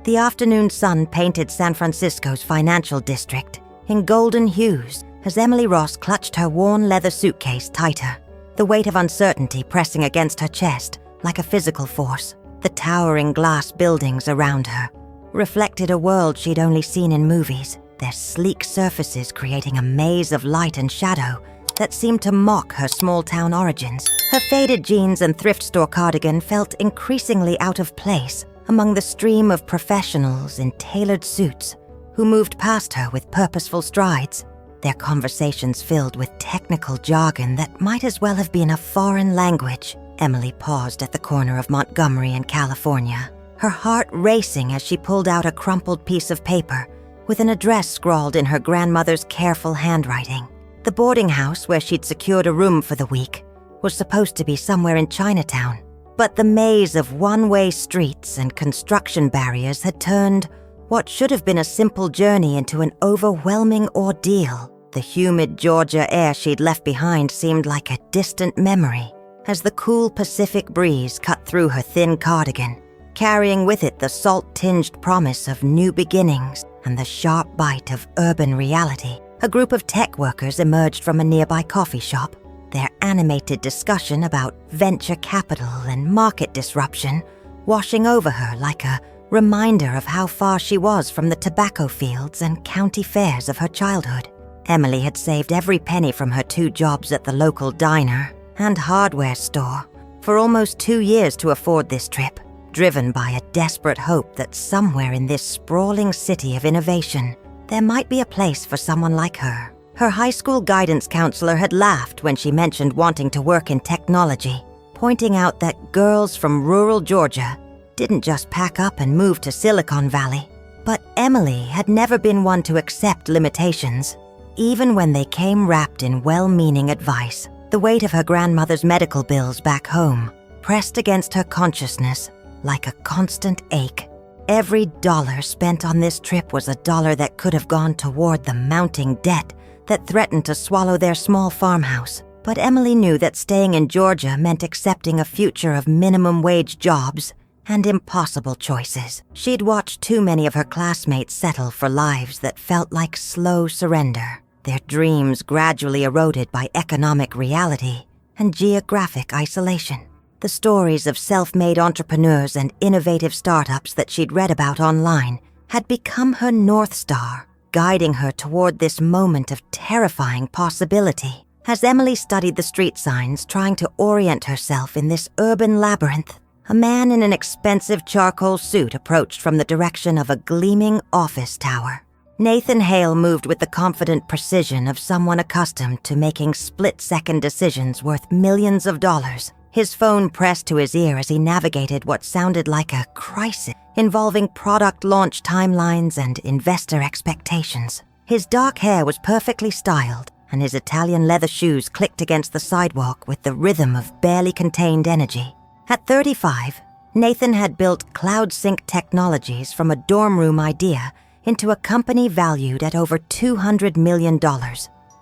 The afternoon sun painted San Francisco's financial district in golden hues as Emily Ross clutched her worn leather suitcase tighter, the weight of uncertainty pressing against her chest like a physical force. The towering glass buildings around her reflected a world she'd only seen in movies, their sleek surfaces creating a maze of light and shadow that seemed to mock her small-town origins. Her faded jeans and thrift store cardigan felt increasingly out of place among the stream of professionals in tailored suits who moved past her with purposeful strides, their conversations filled with technical jargon that might as well have been a foreign language. Emily paused at the corner of Montgomery and California, her heart racing as she pulled out a crumpled piece of paper with an address scrawled in her grandmother's careful handwriting. The boarding house where she'd secured a room for the week was supposed to be somewhere in Chinatown, but the maze of one-way streets and construction barriers had turned what should have been a simple journey into an overwhelming ordeal. The humid Georgia air she'd left behind seemed like a distant memory as the cool Pacific breeze cut through her thin cardigan, carrying with it the salt-tinged promise of new beginnings and the sharp bite of urban reality. A group of tech workers emerged from a nearby coffee shop, their animated discussion about venture capital and market disruption washing over her like a reminder of how far she was from the tobacco fields and county fairs of her childhood. Emily had saved every penny from her 2 jobs at the local diner and hardware store for almost 2 years to afford this trip, driven by a desperate hope that somewhere in this sprawling city of innovation, there might be a place for someone like her. Her high school guidance counselor had laughed when she mentioned wanting to work in technology, pointing out that girls from rural Georgia didn't just pack up and move to Silicon Valley. But Emily had never been one to accept limitations, even when they came wrapped in well-meaning advice. The weight of her grandmother's medical bills back home pressed against her consciousness like a constant ache. Every dollar spent on this trip was a dollar that could have gone toward the mounting debt that threatened to swallow their small farmhouse. But Emily knew that staying in Georgia meant accepting a future of minimum wage jobs and impossible choices. She'd watched too many of her classmates settle for lives that felt like slow surrender, their dreams gradually eroded by economic reality and geographic isolation. The stories of self-made entrepreneurs and innovative startups that she'd read about online had become her North Star, guiding her toward this moment of terrifying possibility. As Emily studied the street signs, trying to orient herself in this urban labyrinth, a man in an expensive charcoal suit approached from the direction of a gleaming office tower. Nathan Hale moved with the confident precision of someone accustomed to making split-second decisions worth millions of dollars, his phone pressed to his ear as he navigated what sounded like a crisis involving product launch timelines and investor expectations. His dark hair was perfectly styled, and his Italian leather shoes clicked against the sidewalk with the rhythm of barely contained energy. At 35, Nathan had built CloudSync Technologies from a dorm room idea into a company valued at over $200 million,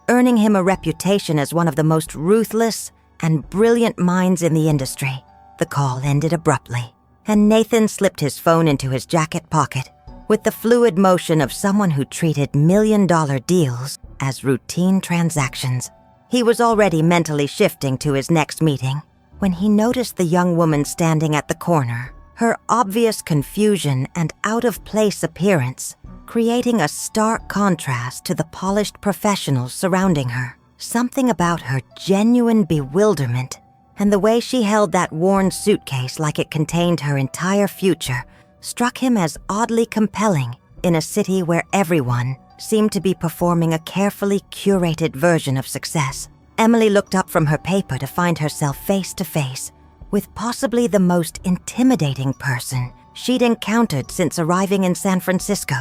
earning him a reputation as one of the most ruthless and brilliant minds in the industry. The call ended abruptly, and Nathan slipped his phone into his jacket pocket with the fluid motion of someone who treated million-dollar deals as routine transactions. He was already mentally shifting to his next meeting when he noticed the young woman standing at the corner, her obvious confusion and out-of-place appearance creating a stark contrast to the polished professionals surrounding her. Something about her genuine bewilderment and the way she held that worn suitcase like it contained her entire future struck him as oddly compelling in a city where everyone seemed to be performing a carefully curated version of success. Emily looked up from her paper to find herself face to face with possibly the most intimidating person she'd encountered since arriving in San Francisco.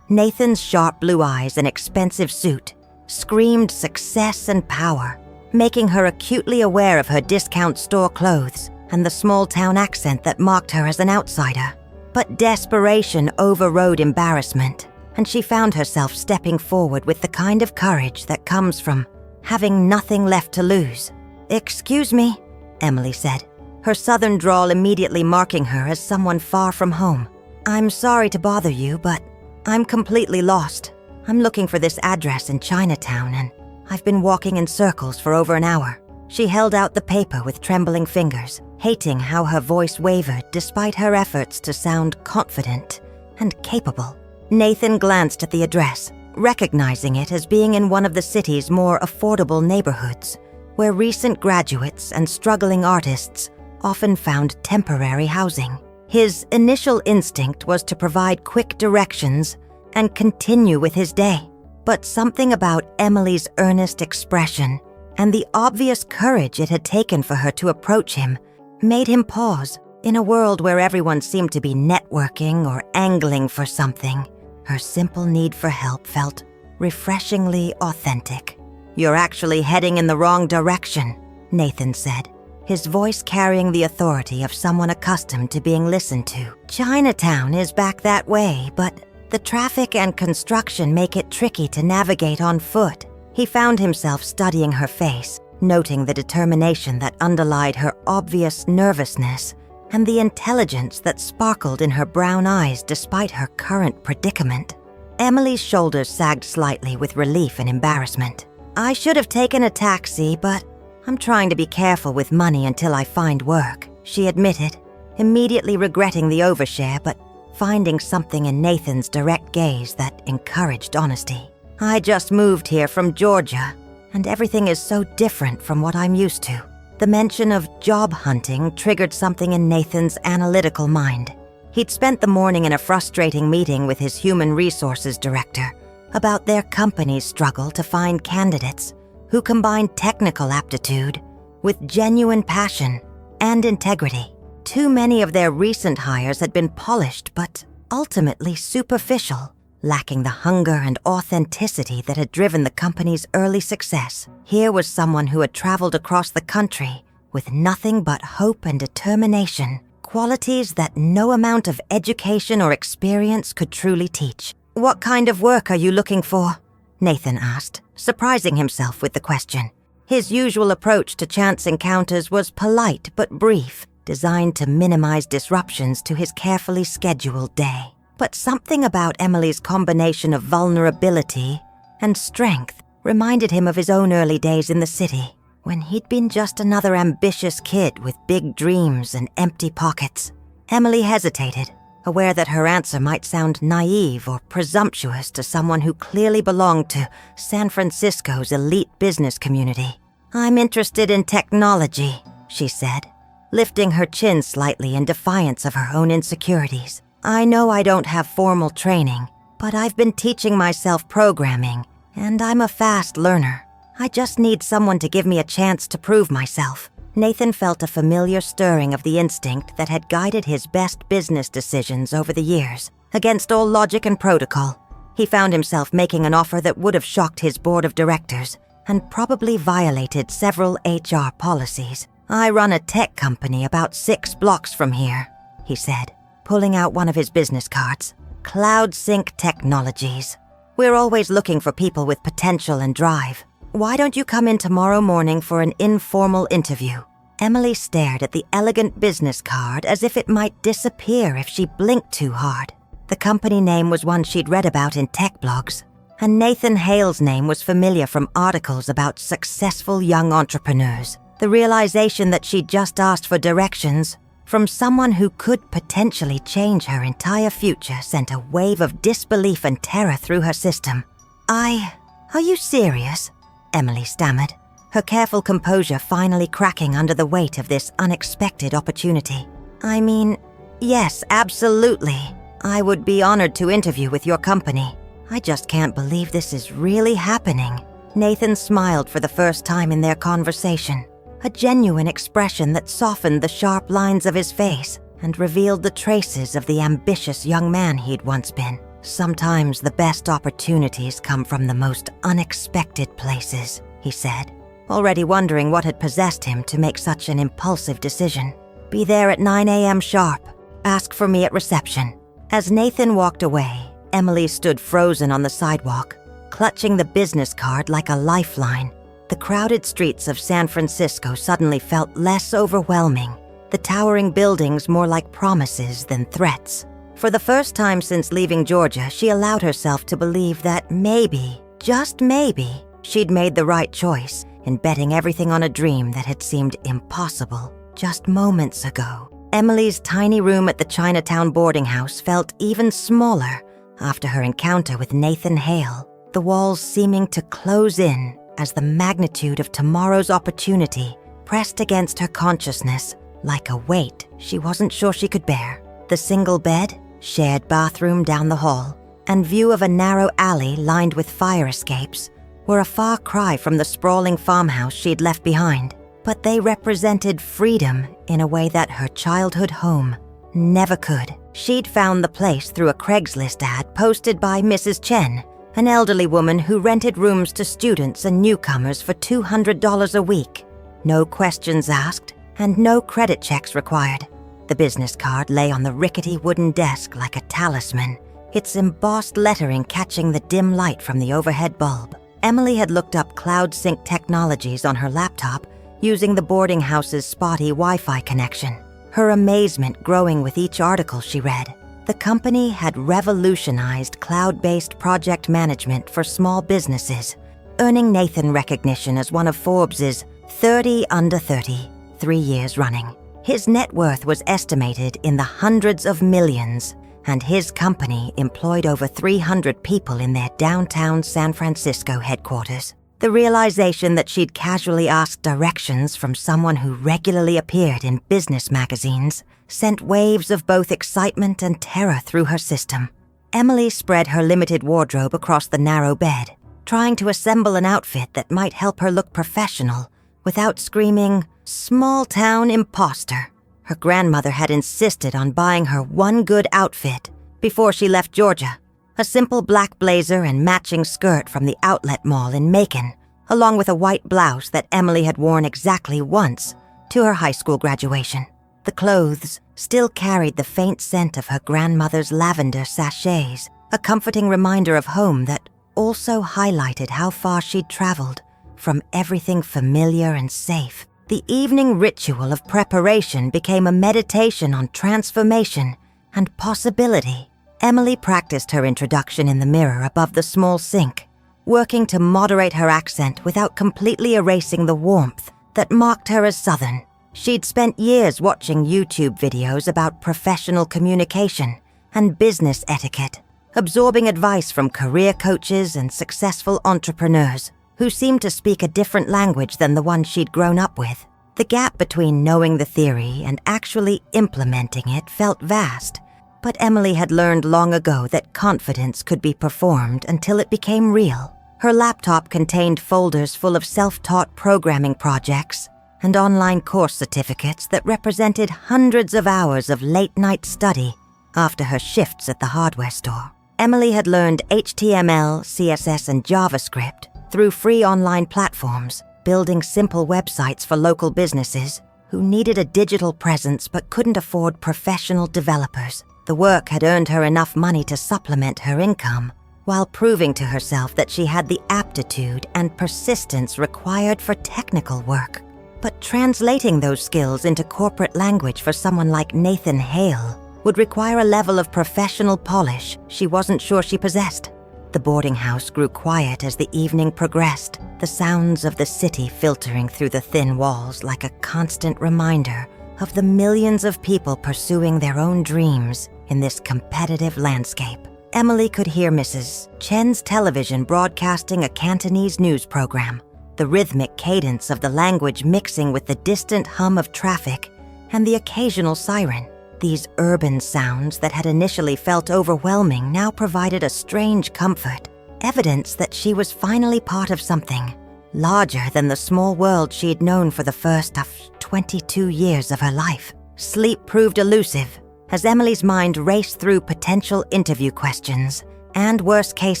Nathan's sharp blue eyes and expensive suit screamed success and power, making her acutely aware of her discount store clothes and the small-town accent that marked her as an outsider. But desperation overrode embarrassment, and she found herself stepping forward with the kind of courage that comes from having nothing left to lose. "Excuse me," Emily said, her southern drawl immediately marking her as someone far from home. "I'm sorry to bother you, but I'm completely lost. I'm looking for this address in Chinatown, and I've been walking in circles for over an hour." She held out the paper with trembling fingers, hating how her voice wavered despite her efforts to sound confident and capable. Nathan glanced at the address, recognizing it as being in one of the city's more affordable neighborhoods, where recent graduates and struggling artists often found temporary housing. His initial instinct was to provide quick directions and continue with his day, but something about Emily's earnest expression and the obvious courage it had taken for her to approach him made him pause. In a world where everyone seemed to be networking or angling for something, her simple need for help felt refreshingly authentic. "You're actually heading in the wrong direction," Nathan said, his voice carrying the authority of someone accustomed to being listened to. "Chinatown is back that way, but the traffic and construction make it tricky to navigate on foot." He found himself studying her face, noting the determination that underlied her obvious nervousness and the intelligence that sparkled in her brown eyes despite her current predicament. Emily's shoulders sagged slightly with relief and embarrassment. "I should have taken a taxi, but I'm trying to be careful with money until I find work," she admitted, immediately regretting the overshare but finding something in Nathan's direct gaze that encouraged honesty. "I just moved here from Georgia, and everything is so different from what I'm used to." The mention of job hunting triggered something in Nathan's analytical mind. He'd spent the morning in a frustrating meeting with his human resources director about their company's struggle to find candidates who combined technical aptitude with genuine passion and integrity. Too many of their recent hires had been polished but ultimately superficial, lacking the hunger and authenticity that had driven the company's early success. Here was someone who had traveled across the country with nothing but hope and determination, qualities that no amount of education or experience could truly teach. "What kind of work are you looking for?" Nathan asked, surprising himself with the question. His usual approach to chance encounters was polite but brief, designed to minimize disruptions to his carefully scheduled day. But something about Emily's combination of vulnerability and strength reminded him of his own early days in the city, when he'd been just another ambitious kid with big dreams and empty pockets. Emily hesitated, aware that her answer might sound naive or presumptuous to someone who clearly belonged to San Francisco's elite business community. "I'm interested in technology," she said, lifting her chin slightly in defiance of her own insecurities. "I know I don't have formal training, but I've been teaching myself programming, and I'm a fast learner. I just need someone to give me a chance to prove myself." Nathan felt a familiar stirring of the instinct that had guided his best business decisions over the years. Against all logic and protocol, he found himself making an offer that would have shocked his board of directors and probably violated several HR policies. "I run a tech company about 6 blocks from here," he said, pulling out one of his business cards. "CloudSync Technologies. We're always looking for people with potential and drive. Why don't you come in tomorrow morning for an informal interview?" Emily stared at the elegant business card as if it might disappear if she blinked too hard. The company name was one she'd read about in tech blogs, and Nathan Hale's name was familiar from articles about successful young entrepreneurs. The realization that she'd just asked for directions from someone who could potentially change her entire future sent a wave of disbelief and terror through her system. Are you serious?" Emily stammered, her careful composure finally cracking under the weight of this unexpected opportunity. "I mean, yes, absolutely. I would be honored to interview with your company. I just can't believe this is really happening." Nathan smiled for the first time in their conversation, a genuine expression that softened the sharp lines of his face and revealed the traces of the ambitious young man he'd once been. "Sometimes the best opportunities come from the most unexpected places," he said, already wondering what had possessed him to make such an impulsive decision. "Be there at 9 a.m. sharp. Ask for me at reception." As Nathan walked away, Emily stood frozen on the sidewalk, clutching the business card like a lifeline. The crowded streets of San Francisco suddenly felt less overwhelming, the towering buildings more like promises than threats. For the first time since leaving Georgia, she allowed herself to believe that maybe, just maybe, she'd made the right choice in betting everything on a dream that had seemed impossible just moments ago. Emily's tiny room at the Chinatown boarding house felt even smaller after her encounter with Nathan Hale, the walls seeming to close in as the magnitude of tomorrow's opportunity pressed against her consciousness like a weight she wasn't sure she could bear. The single bed, shared bathroom down the hall, and view of a narrow alley lined with fire escapes were a far cry from the sprawling farmhouse she'd left behind, but they represented freedom in a way that her childhood home never could. She'd found the place through a Craigslist ad posted by Mrs. Chen, an elderly woman who rented rooms to students and newcomers for $200 a week. No questions asked and no credit checks required. The business card lay on the rickety wooden desk like a talisman, its embossed lettering catching the dim light from the overhead bulb. Emily had looked up CloudSync Technologies on her laptop using the boarding house's spotty Wi-Fi connection, her amazement growing with each article she read. The company had revolutionized cloud-based project management for small businesses, earning Nathan recognition as one of Forbes' 30 under 30, 3 years running. His net worth was estimated in the hundreds of millions, and his company employed over 300 people in their downtown San Francisco headquarters. The realization that she'd casually asked directions from someone who regularly appeared in business magazines sent waves of both excitement and terror through her system. Emily spread her limited wardrobe across the narrow bed, trying to assemble an outfit that might help her look professional without screaming, "Small-town imposter." Her grandmother had insisted on buying her one good outfit before she left Georgia, a simple black blazer and matching skirt from the outlet mall in Macon, along with a white blouse that Emily had worn exactly once to her high school graduation. The clothes still carried the faint scent of her grandmother's lavender sachets, a comforting reminder of home that also highlighted how far she'd traveled from everything familiar and safe. The evening ritual of preparation became a meditation on transformation and possibility. Emily practiced her introduction in the mirror above the small sink, working to moderate her accent without completely erasing the warmth that marked her as Southern. She'd spent years watching YouTube videos about professional communication and business etiquette, absorbing advice from career coaches and successful entrepreneurs who seemed to speak a different language than the one she'd grown up with. The gap between knowing the theory and actually implementing it felt vast, but Emily had learned long ago that confidence could be performed until it became real. Her laptop contained folders full of self-taught programming projects and online course certificates that represented hundreds of hours of late-night study after her shifts at the hardware store. Emily had learned HTML, CSS, and JavaScript through free online platforms, building simple websites for local businesses who needed a digital presence but couldn't afford professional developers. The work had earned her enough money to supplement her income, while proving to herself that she had the aptitude and persistence required for technical work. But translating those skills into corporate language for someone like Nathan Hale would require a level of professional polish she wasn't sure she possessed. The boarding house grew quiet as the evening progressed, the sounds of the city filtering through the thin walls like a constant reminder of the millions of people pursuing their own dreams in this competitive landscape. Emily could hear Mrs. Chen's television broadcasting a Cantonese news program, the rhythmic cadence of the language mixing with the distant hum of traffic and the occasional siren. These urban sounds that had initially felt overwhelming now provided a strange comfort, evidence that she was finally part of something larger than the small world she'd known for the first 22 years of her life. Sleep proved elusive as Emily's mind raced through potential interview questions and worst-case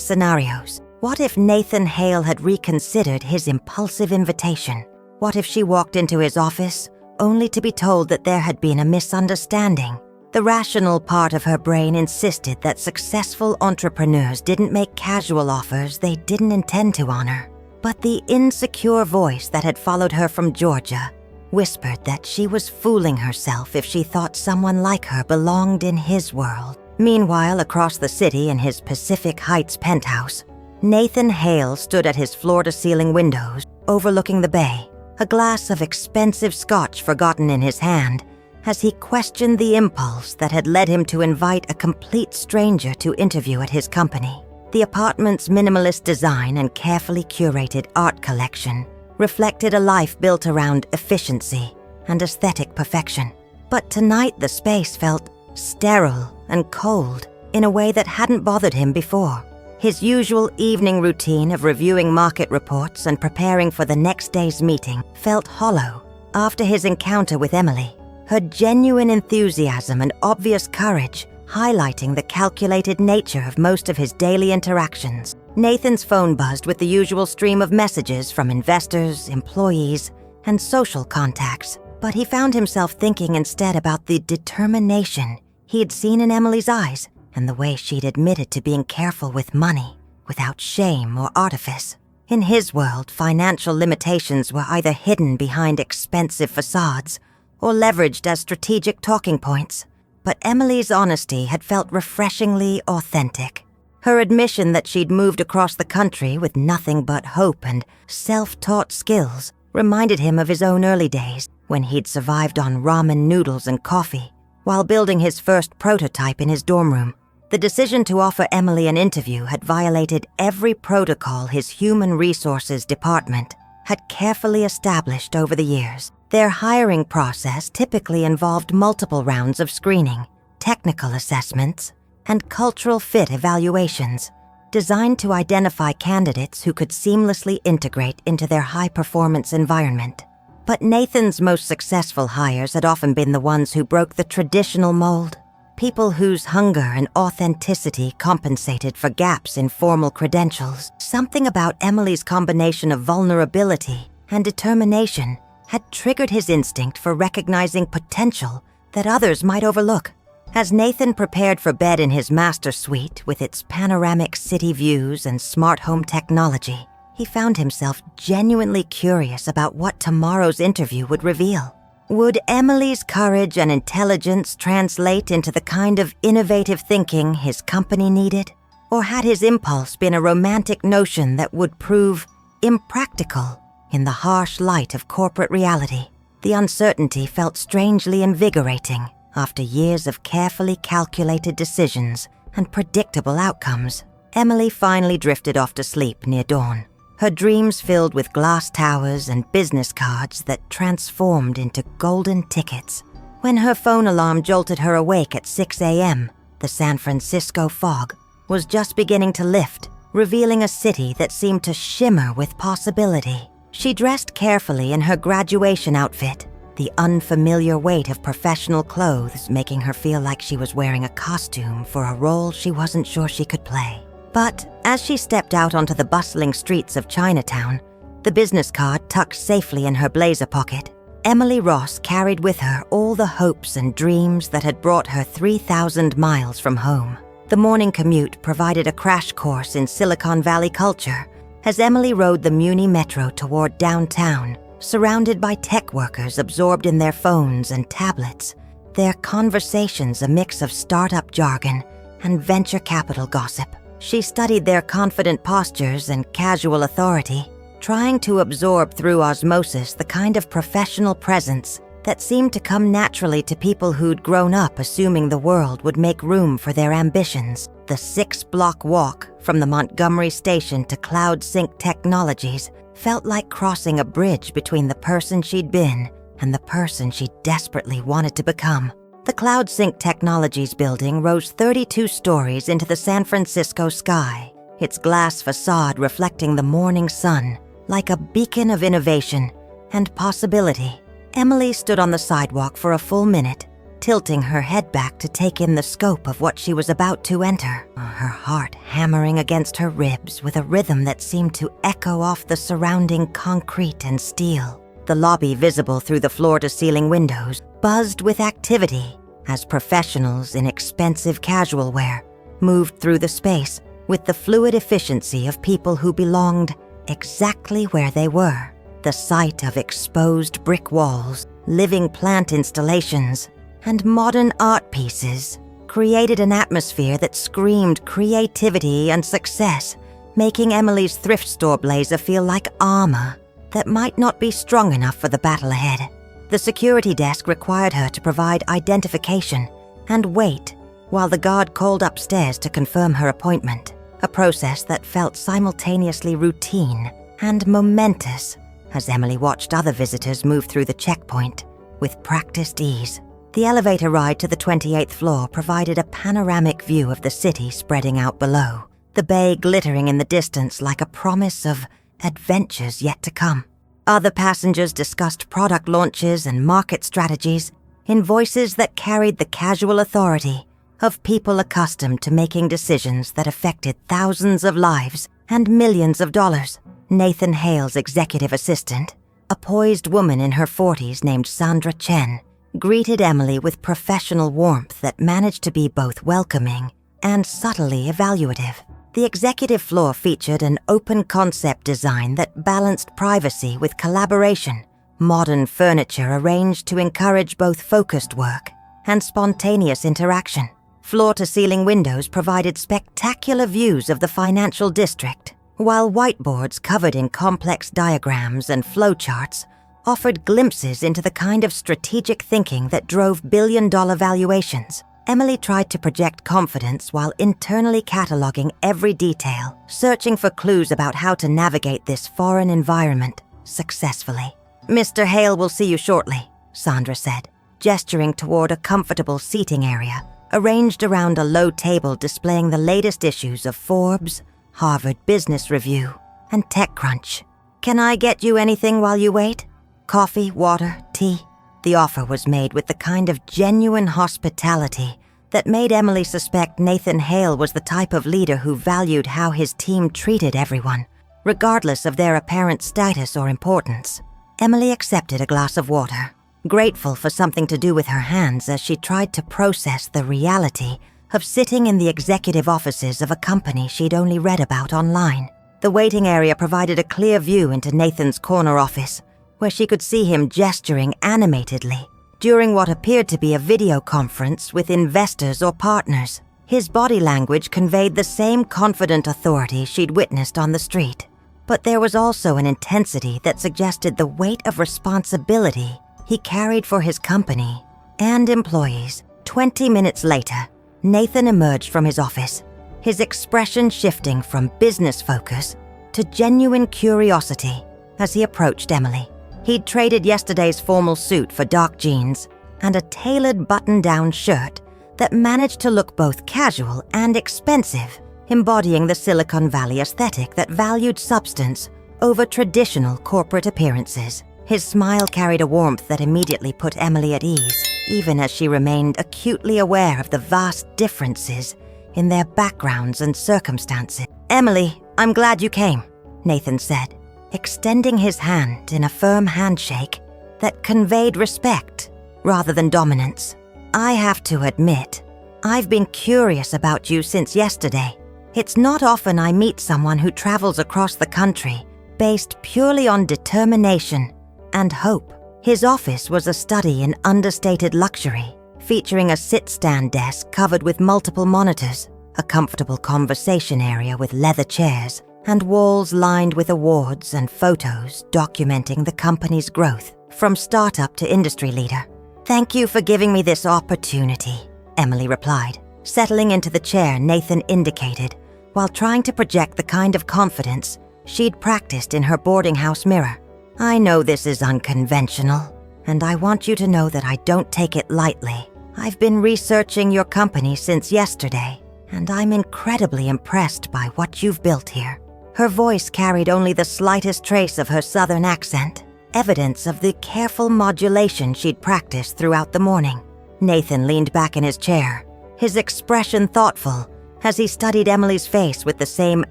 scenarios. What if Nathan Hale had reconsidered his impulsive invitation? What if she walked into his office only to be told that there had been a misunderstanding? The rational part of her brain insisted that successful entrepreneurs didn't make casual offers they didn't intend to honor. But the insecure voice that had followed her from Georgia whispered that she was fooling herself if she thought someone like her belonged in his world. Meanwhile, across the city in his Pacific Heights penthouse, Nathan Hale stood at his floor-to-ceiling windows overlooking the bay, a glass of expensive scotch forgotten in his hand, as he questioned the impulse that had led him to invite a complete stranger to interview at his company. The apartment's minimalist design and carefully curated art collection reflected a life built around efficiency and aesthetic perfection. But tonight the space felt sterile and cold in a way that hadn't bothered him before. His usual evening routine of reviewing market reports and preparing for the next day's meeting felt hollow after his encounter with Emily, her genuine enthusiasm and obvious courage highlighting the calculated nature of most of his daily interactions. Nathan's phone buzzed with the usual stream of messages from investors, employees, and social contacts, but he found himself thinking instead about the determination he'd seen in Emily's eyes and the way she'd admitted to being careful with money without shame or artifice. In his world, financial limitations were either hidden behind expensive facades or leveraged as strategic talking points. But Emily's honesty had felt refreshingly authentic. Her admission that she'd moved across the country with nothing but hope and self-taught skills reminded him of his own early days when he'd survived on ramen noodles and coffee while building his first prototype in his dorm room. The decision to offer Emily an interview had violated every protocol his human resources department had carefully established over the years. Their hiring process typically involved multiple rounds of screening, technical assessments, and cultural fit evaluations, designed to identify candidates who could seamlessly integrate into their high-performance environment. But Nathan's most successful hires had often been the ones who broke the traditional mold, people whose hunger and authenticity compensated for gaps in formal credentials. Something about Emily's combination of vulnerability and determination had triggered his instinct for recognizing potential that others might overlook. As Nathan prepared for bed in his master suite with its panoramic city views and smart home technology, he found himself genuinely curious about what tomorrow's interview would reveal. Would Emily's courage and intelligence translate into the kind of innovative thinking his company needed? Or had his impulse been a romantic notion that would prove impractical in the harsh light of corporate reality? The uncertainty felt strangely invigorating after years of carefully calculated decisions and predictable outcomes. Emily finally drifted off to sleep near dawn, her dreams filled with glass towers and business cards that transformed into golden tickets. When her phone alarm jolted her awake at 6 a.m., the San Francisco fog was just beginning to lift, revealing a city that seemed to shimmer with possibility. She dressed carefully in her graduation outfit, the unfamiliar weight of professional clothes making her feel like she was wearing a costume for a role she wasn't sure she could play. But as she stepped out onto the bustling streets of Chinatown, the business card tucked safely in her blazer pocket, Emily Ross carried with her all the hopes and dreams that had brought her 3,000 miles from home. The morning commute provided a crash course in Silicon Valley culture as Emily rode the Muni Metro toward downtown, surrounded by tech workers absorbed in their phones and tablets, their conversations a mix of startup jargon and venture capital gossip. She studied their confident postures and casual authority, trying to absorb through osmosis the kind of professional presence that seemed to come naturally to people who'd grown up assuming the world would make room for their ambitions. The 6-block walk from the Montgomery station to CloudSync Technologies felt like crossing a bridge between the person she'd been and the person she desperately wanted to become. The CloudSync Technologies building rose 32 stories into the San Francisco sky, its glass facade reflecting the morning sun like a beacon of innovation and possibility. Emily stood on the sidewalk for a full minute, tilting her head back to take in the scope of what she was about to enter, her heart hammering against her ribs with a rhythm that seemed to echo off the surrounding concrete and steel. The lobby, visible through the floor-to-ceiling windows, buzzed with activity as professionals in expensive casual wear moved through the space with the fluid efficiency of people who belonged exactly where they were. The sight of exposed brick walls, living plant installations, and modern art pieces created an atmosphere that screamed creativity and success, making Emily's thrift store blazer feel like armor that might not be strong enough for the battle ahead. The security desk required her to provide identification and wait while the guard called upstairs to confirm her appointment, a process that felt simultaneously routine and momentous as Emily watched other visitors move through the checkpoint with practiced ease. The elevator ride to the 28th floor provided a panoramic view of the city spreading out below, the bay glittering in the distance like a promise of adventures yet to come. Other passengers discussed product launches and market strategies in voices that carried the casual authority of people accustomed to making decisions that affected thousands of lives and millions of dollars. Nathan Hale's executive assistant, a poised woman in her 40s named Sandra Chen, greeted Emily with professional warmth that managed to be both welcoming and subtly evaluative. The executive floor featured an open concept design that balanced privacy with collaboration, modern furniture arranged to encourage both focused work and spontaneous interaction. Floor-to-ceiling windows provided spectacular views of the financial district, while whiteboards covered in complex diagrams and flowcharts offered glimpses into the kind of strategic thinking that drove billion-dollar valuations. Emily tried to project confidence while internally cataloging every detail, searching for clues about how to navigate this foreign environment successfully. "Mr. Hale will see you shortly," Sandra said, gesturing toward a comfortable seating area arranged around a low table displaying the latest issues of Forbes, Harvard Business Review, and TechCrunch. "Can I get you anything while you wait? Coffee, water, tea?" The offer was made with the kind of genuine hospitality that made Emily suspect Nathan Hale was the type of leader who valued how his team treated everyone, regardless of their apparent status or importance. Emily accepted a glass of water, grateful for something to do with her hands as she tried to process the reality of sitting in the executive offices of a company she'd only read about online. The waiting area provided a clear view into Nathan's corner office, where she could see him gesturing animatedly during what appeared to be a video conference with investors or partners. His body language conveyed the same confident authority she'd witnessed on the street, but there was also an intensity that suggested the weight of responsibility he carried for his company and employees. 20 minutes later, Nathan emerged from his office, his expression shifting from business focus to genuine curiosity as he approached Emily. He'd traded yesterday's formal suit for dark jeans and a tailored button-down shirt that managed to look both casual and expensive, embodying the Silicon Valley aesthetic that valued substance over traditional corporate appearances. His smile carried a warmth that immediately put Emily at ease, even as she remained acutely aware of the vast differences in their backgrounds and circumstances. "Emily, I'm glad you came," Nathan said, extending his hand in a firm handshake that conveyed respect rather than dominance. "I have to admit, I've been curious about you since yesterday. It's not often I meet someone who travels across the country based purely on determination and hope." His office was a study in understated luxury, featuring a sit-stand desk covered with multiple monitors, a comfortable conversation area with leather chairs, and walls lined with awards and photos documenting the company's growth from startup to industry leader. "Thank you for giving me this opportunity," Emily replied, settling into the chair Nathan indicated while trying to project the kind of confidence she'd practiced in her boarding house mirror. "I know this is unconventional, and I want you to know that I don't take it lightly. I've been researching your company since yesterday, and I'm incredibly impressed by what you've built here." Her voice carried only the slightest trace of her southern accent, evidence of the careful modulation she'd practiced throughout the morning. Nathan leaned back in his chair, his expression thoughtful as he studied Emily's face with the same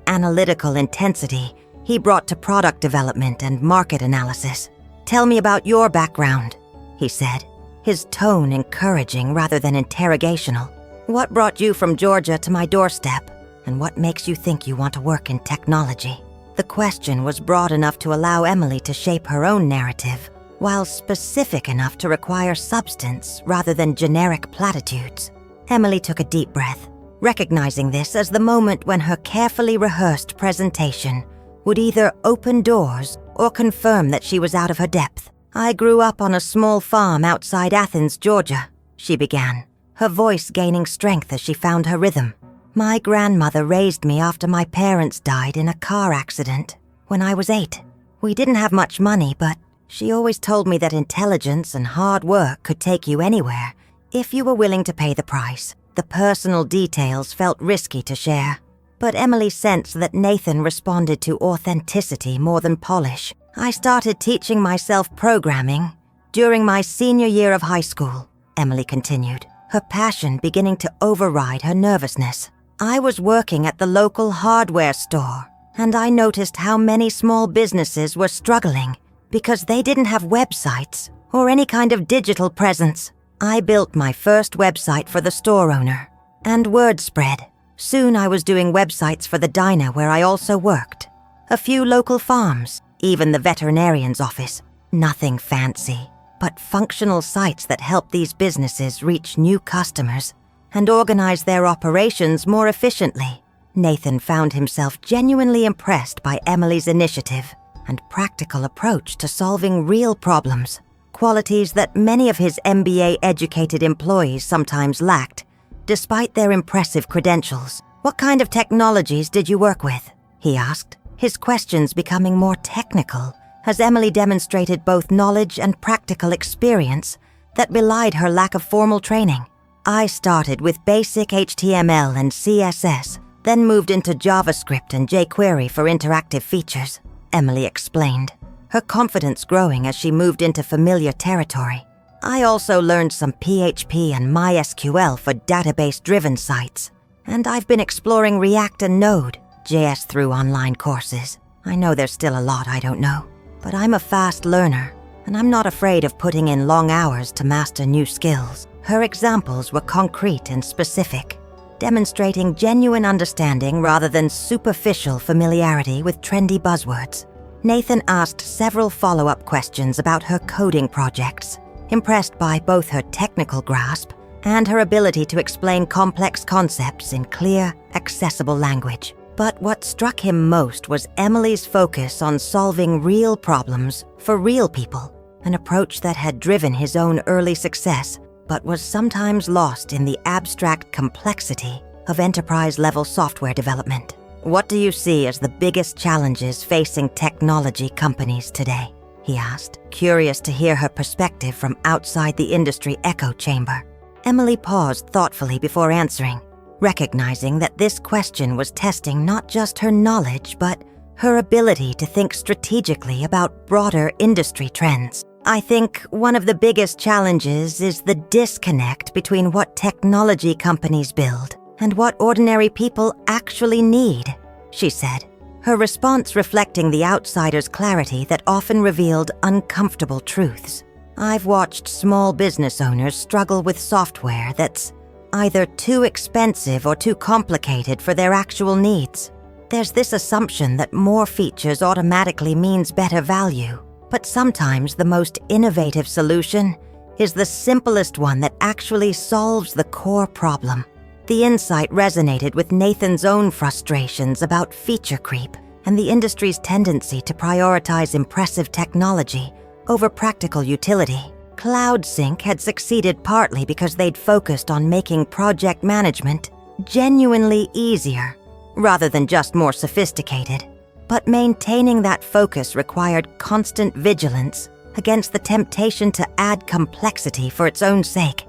analytical intensity he brought to product development and market analysis. "Tell me about your background," he said, his tone encouraging rather than interrogational. "What brought you from Georgia to my doorstep, and what makes you think you want to work in technology?" The question was broad enough to allow Emily to shape her own narrative, while specific enough to require substance rather than generic platitudes. Emily took a deep breath, recognizing this as the moment when her carefully rehearsed presentation would either open doors or confirm that she was out of her depth. "I grew up on a small farm outside Athens, Georgia," she began, her voice gaining strength as she found her rhythm. "My grandmother raised me after my parents died in a car accident when I was 8. We didn't have much money, but she always told me that intelligence and hard work could take you anywhere if you were willing to pay the price. The personal details felt risky to share." But Emily sensed that Nathan responded to authenticity more than polish. "I started teaching myself programming during my senior year of high school," Emily continued, her passion beginning to override her nervousness. "I was working at the local hardware store, and I noticed how many small businesses were struggling because they didn't have websites or any kind of digital presence. I built my first website for the store owner, and word spread. Soon I was doing websites for the diner where I also worked, a few local farms, even the veterinarian's office. Nothing fancy, but functional sites that help these businesses reach new customers and organize their operations more efficiently." Nathan found himself genuinely impressed by Emily's initiative and practical approach to solving real problems, qualities that many of his MBA-educated employees sometimes lacked, despite their impressive credentials. "What kind of technologies did you work with?" he asked, his questions becoming more technical as Emily demonstrated both knowledge and practical experience that belied her lack of formal training. "I started with basic HTML and CSS, then moved into JavaScript and jQuery for interactive features," Emily explained, her confidence growing as she moved into familiar territory. "I also learned some PHP and MySQL for database-driven sites, and I've been exploring React and Node.js through online courses. I know there's still a lot I don't know, but I'm a fast learner, and I'm not afraid of putting in long hours to master new skills." Her examples were concrete and specific, demonstrating genuine understanding rather than superficial familiarity with trendy buzzwords. Nathan asked several follow-up questions about her coding projects, impressed by both her technical grasp and her ability to explain complex concepts in clear, accessible language. But what struck him most was Emily's focus on solving real problems for real people, an approach that had driven his own early success but was sometimes lost in the abstract complexity of enterprise-level software development. "What do you see as the biggest challenges facing technology companies today?" he asked, curious to hear her perspective from outside the industry echo chamber. Emily paused thoughtfully before answering, recognizing that this question was testing not just her knowledge but her ability to think strategically about broader industry trends. "I think one of the biggest challenges is the disconnect between what technology companies build and what ordinary people actually need," she said, her response reflecting the outsider's clarity that often revealed uncomfortable truths. "I've watched small business owners struggle with software that's either too expensive or too complicated for their actual needs. There's this assumption that more features automatically means better value, but sometimes the most innovative solution is the simplest one that actually solves the core problem." The insight resonated with Nathan's own frustrations about feature creep and the industry's tendency to prioritize impressive technology over practical utility. CloudSync had succeeded partly because they'd focused on making project management genuinely easier, rather than just more sophisticated. But maintaining that focus required constant vigilance against the temptation to add complexity for its own sake.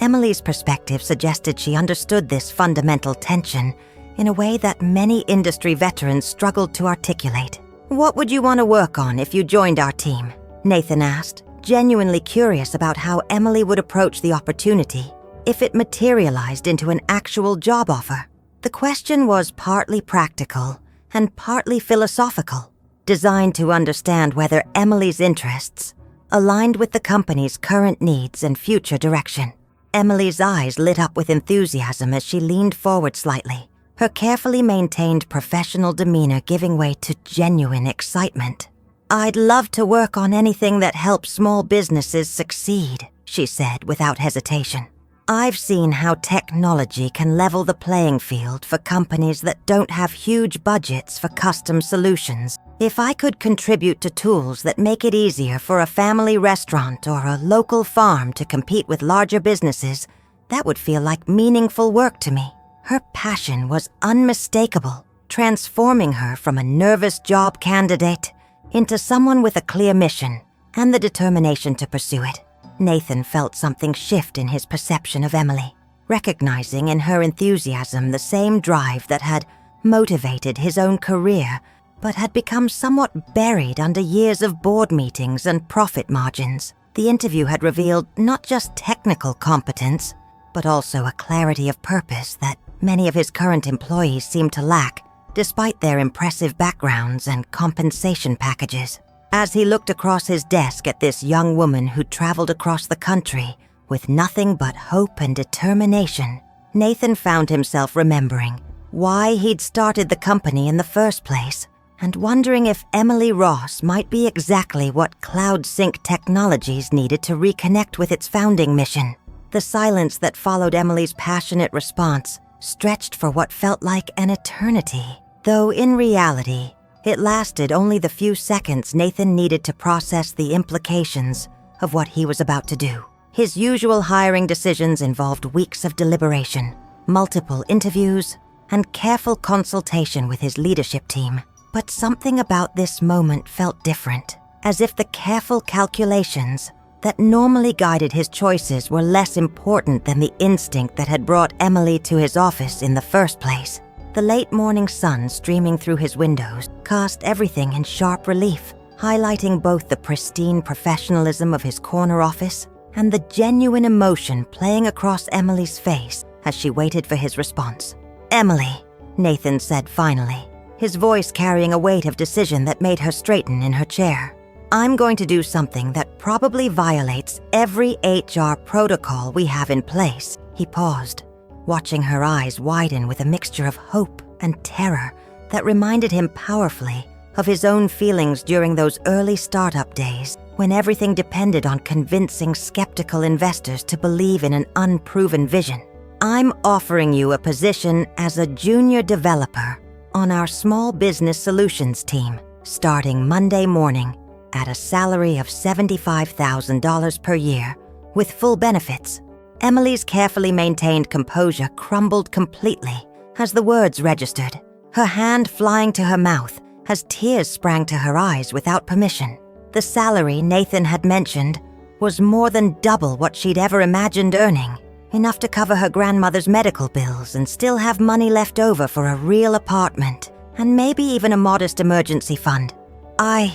Emily's perspective suggested she understood this fundamental tension in a way that many industry veterans struggled to articulate. "What would you want to work on if you joined our team?" Nathan asked, genuinely curious about how Emily would approach the opportunity if it materialized into an actual job offer. The question was partly practical and partly philosophical, designed to understand whether Emily's interests aligned with the company's current needs and future direction. Emily's eyes lit up with enthusiasm as she leaned forward slightly, her carefully maintained professional demeanor giving way to genuine excitement. "I'd love to work on anything that helps small businesses succeed," she said without hesitation. I've seen how technology can level the playing field for companies that don't have huge budgets for custom solutions. If I could contribute to tools that make it easier for a family restaurant or a local farm to compete with larger businesses, that would feel like meaningful work to me. Her passion was unmistakable, transforming her from a nervous job candidate into someone with a clear mission and the determination to pursue it. Nathan felt something shift in his perception of Emily, recognizing in her enthusiasm the same drive that had motivated his own career, but had become somewhat buried under years of board meetings and profit margins. The interview had revealed not just technical competence, but also a clarity of purpose that many of his current employees seemed to lack, despite their impressive backgrounds and compensation packages. As he looked across his desk at this young woman who traveled across the country with nothing but hope and determination, Nathan found himself remembering why he'd started the company in the first place, and wondering if Emily Ross might be exactly what CloudSync Technologies needed to reconnect with its founding mission. The silence that followed Emily's passionate response stretched for what felt like an eternity, though in reality, it lasted only the few seconds Nathan needed to process the implications of what he was about to do. His usual hiring decisions involved weeks of deliberation, multiple interviews, and careful consultation with his leadership team. But something about this moment felt different, as if the careful calculations that normally guided his choices were less important than the instinct that had brought Emily to his office in the first place. The late morning sun streaming through his windows cast everything in sharp relief, highlighting both the pristine professionalism of his corner office and the genuine emotion playing across Emily's face as she waited for his response. "Emily," Nathan said finally, his voice carrying a weight of decision that made her straighten in her chair. "I'm going to do something that probably violates every HR protocol we have in place." He paused, watching her eyes widen with a mixture of hope and terror that reminded him powerfully of his own feelings during those early startup days when everything depended on convincing skeptical investors to believe in an unproven vision. "I'm offering you a position as a junior developer on our small business solutions team, starting Monday morning at a salary of $75,000 per year with full benefits." Emily's carefully maintained composure crumbled completely as the words registered, her hand flying to her mouth as tears sprang to her eyes without permission. The salary Nathan had mentioned was more than double what she'd ever imagined earning, enough to cover her grandmother's medical bills and still have money left over for a real apartment and maybe even a modest emergency fund. Are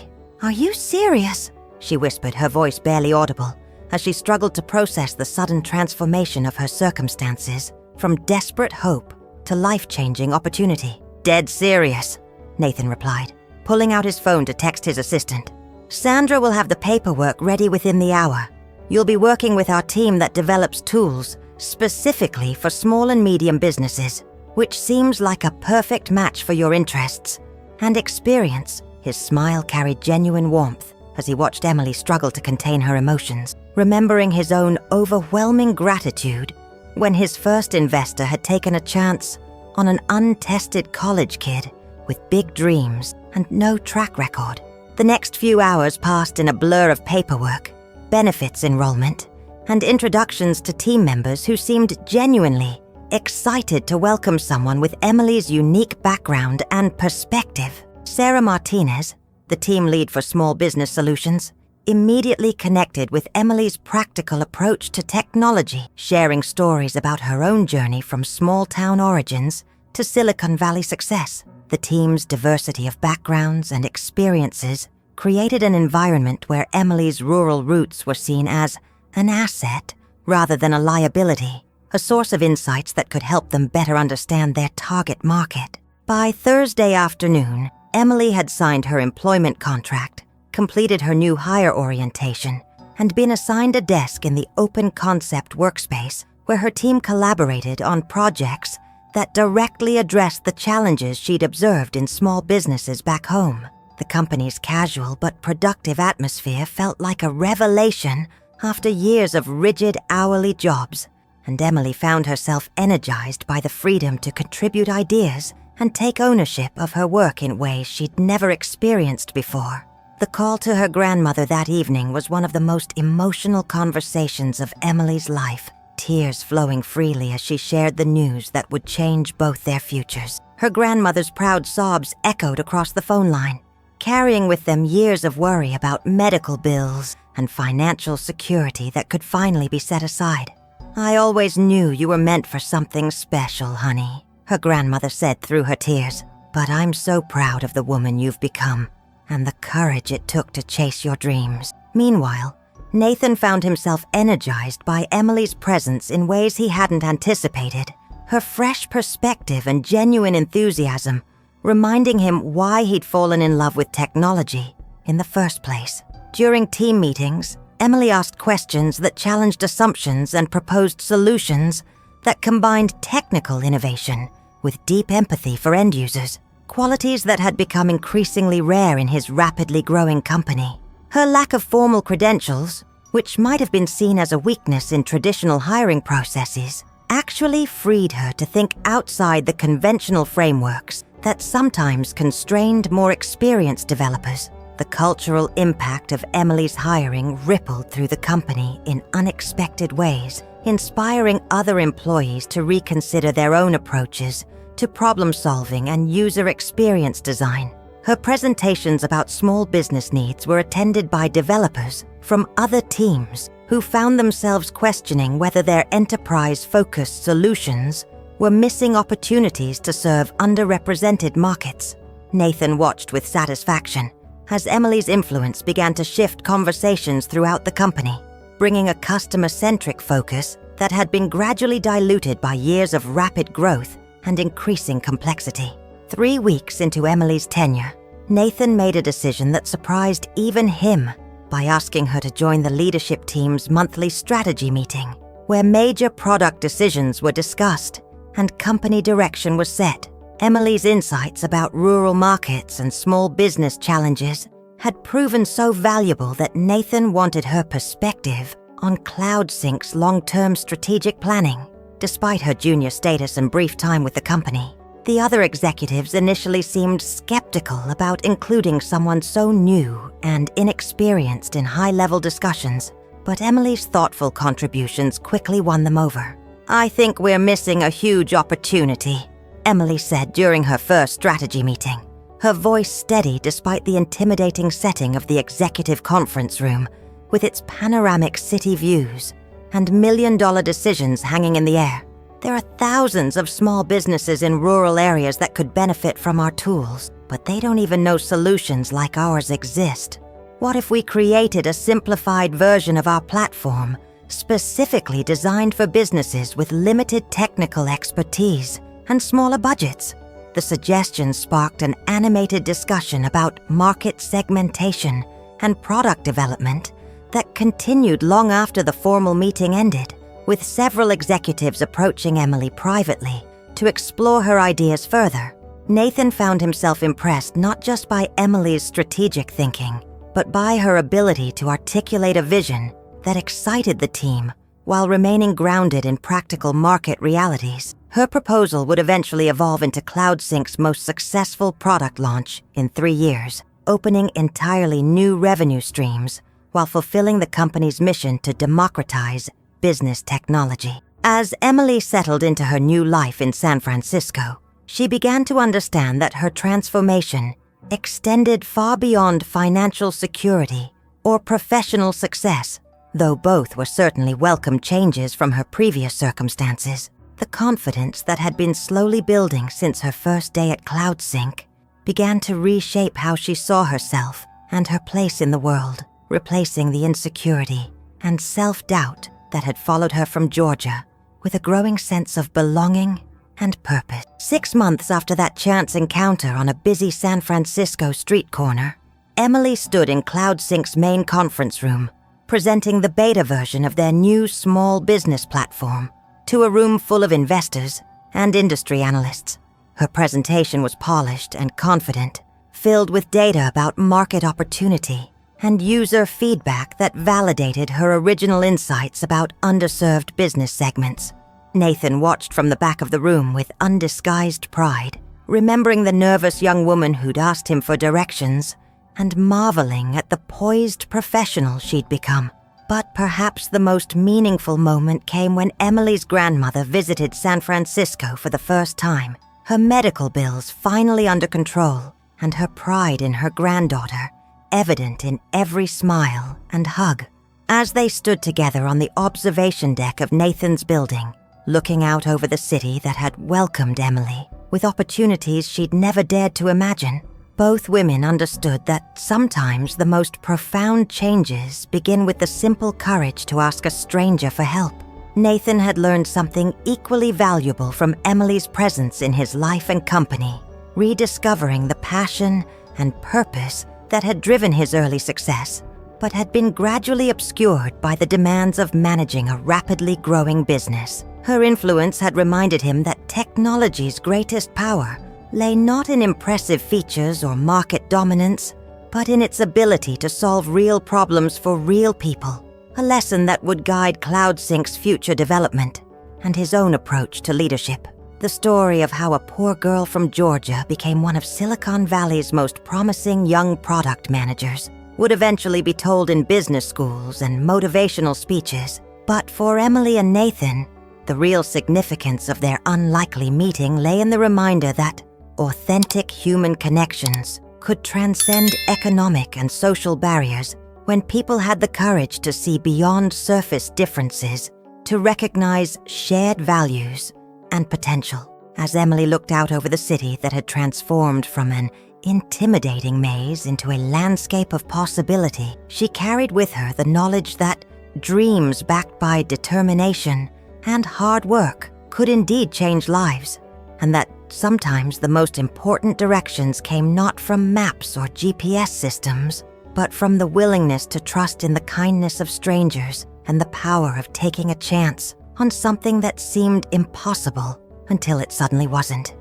you serious?" she whispered, her voice barely audible, as she struggled to process the sudden transformation of her circumstances from desperate hope to life-changing opportunity. "Dead serious," Nathan replied, pulling out his phone to text his assistant. "Sandra will have the paperwork ready within the hour. You'll be working with our team that develops tools specifically for small and medium businesses, which seems like a perfect match for your interests and experience." His smile carried genuine warmth as he watched Emily struggle to contain her emotions, remembering his own overwhelming gratitude when his first investor had taken a chance on an untested college kid with big dreams and no track record. The next few hours passed in a blur of paperwork, benefits enrollment, and introductions to team members who seemed genuinely excited to welcome someone with Emily's unique background and perspective. Sarah Martinez, the team lead for Small Business Solutions, immediately connected with Emily's practical approach to technology, sharing stories about her own journey from small-town origins to Silicon Valley success. The team's diversity of backgrounds and experiences created an environment where Emily's rural roots were seen as an asset rather than a liability, a source of insights that could help them better understand their target market. By Thursday afternoon, Emily had signed her employment contract, completed her new hire orientation, and been assigned a desk in the open concept workspace where her team collaborated on projects that directly addressed the challenges she'd observed in small businesses back home. The company's casual but productive atmosphere felt like a revelation after years of rigid hourly jobs. and Emily found herself energized by the freedom to contribute ideas and take ownership of her work in ways she'd never experienced before. The call to her grandmother that evening was one of the most emotional conversations of Emily's life, tears flowing freely as she shared the news that would change both their futures. Her grandmother's proud sobs echoed across the phone line, carrying with them years of worry about medical bills and financial security that could finally be set aside. "I always knew you were meant for something special, honey," her grandmother said through her tears. "But I'm so proud of the woman you've become and the courage it took to chase your dreams." Meanwhile, Nathan found himself energized by Emily's presence in ways he hadn't anticipated. Her fresh perspective and genuine enthusiasm, reminding him why he'd fallen in love with technology in the first place. During team meetings, Emily asked questions that challenged assumptions and proposed solutions that combined technical innovation with deep empathy for end users, qualities that had become increasingly rare in his rapidly growing company. Her lack of formal credentials, which might have been seen as a weakness in traditional hiring processes, actually freed her to think outside the conventional frameworks that sometimes constrained more experienced developers. The cultural impact of Emily's hiring rippled through the company in unexpected ways, inspiring other employees to reconsider their own approaches to problem-solving and user experience design. Her presentations about small business needs were attended by developers from other teams who found themselves questioning whether their enterprise-focused solutions were missing opportunities to serve underrepresented markets. Nathan watched with satisfaction as Emily's influence began to shift conversations throughout the company, bringing a customer-centric focus that had been gradually diluted by years of rapid growth and increasing complexity. 3 weeks into Emily's tenure, Nathan made a decision that surprised even him by asking her to join the leadership team's monthly strategy meeting, where major product decisions were discussed and company direction was set. Emily's insights about rural markets and small business challenges had proven so valuable that Nathan wanted her perspective on CloudSync's long-term strategic planning. Despite her junior status and brief time with the company, the other executives initially seemed skeptical about including someone so new and inexperienced in high-level discussions, but Emily's thoughtful contributions quickly won them over. "I think we're missing a huge opportunity," Emily said during her first strategy meeting, her voice steady despite the intimidating setting of the executive conference room with its panoramic city views and million-dollar decisions hanging in the air. "There are thousands of small businesses in rural areas that could benefit from our tools, but they don't even know solutions like ours exist. What if we created a simplified version of our platform, specifically designed for businesses with limited technical expertise and smaller budgets?" The suggestion sparked an animated discussion about market segmentation and product development that continued long after the formal meeting ended, with several executives approaching Emily privately to explore her ideas further. Nathan found himself impressed not just by Emily's strategic thinking, but by her ability to articulate a vision that excited the team while remaining grounded in practical market realities. Her proposal would eventually evolve into CloudSync's most successful product launch in 3 years, opening entirely new revenue streams while fulfilling the company's mission to democratize business technology. As Emily settled into her new life in San Francisco, she began to understand that her transformation extended far beyond financial security or professional success. Though both were certainly welcome changes from her previous circumstances, the confidence that had been slowly building since her first day at CloudSync began to reshape how she saw herself and her place in the world, replacing the insecurity and self-doubt that had followed her from Georgia with a growing sense of belonging and purpose. 6 months after that chance encounter on a busy San Francisco street corner, Emily stood in CloudSync's main conference room, presenting the beta version of their new small business platform to a room full of investors and industry analysts. Her presentation was polished and confident, filled with data about market opportunity and user feedback that validated her original insights about underserved business segments. Nathan watched from the back of the room with undisguised pride, remembering the nervous young woman who'd asked him for directions and marveling at the poised professional she'd become. But perhaps the most meaningful moment came when Emily's grandmother visited San Francisco for the first time, her medical bills finally under control, and her pride in her granddaughter evident in every smile and hug. As they stood together on the observation deck of Nathan's building, looking out over the city that had welcomed Emily, with opportunities she'd never dared to imagine, both women understood that sometimes the most profound changes begin with the simple courage to ask a stranger for help. Nathan had learned something equally valuable from Emily's presence in his life and company, rediscovering the passion and purpose that had driven his early success, but had been gradually obscured by the demands of managing a rapidly growing business. Her influence had reminded him that technology's greatest power lay not in impressive features or market dominance, but in its ability to solve real problems for real people, a lesson that would guide CloudSync's future development and his own approach to leadership. The story of how a poor girl from Georgia became one of Silicon Valley's most promising young product managers would eventually be told in business schools and motivational speeches. But for Emily and Nathan, the real significance of their unlikely meeting lay in the reminder that authentic human connections could transcend economic and social barriers when people had the courage to see beyond surface differences, to recognize shared values and potential. As Emily looked out over the city that had transformed from an intimidating maze into a landscape of possibility, she carried with her the knowledge that dreams backed by determination and hard work could indeed change lives, and that sometimes the most important directions came not from maps or GPS systems, but from the willingness to trust in the kindness of strangers and the power of taking a chance on something that seemed impossible until it suddenly wasn't.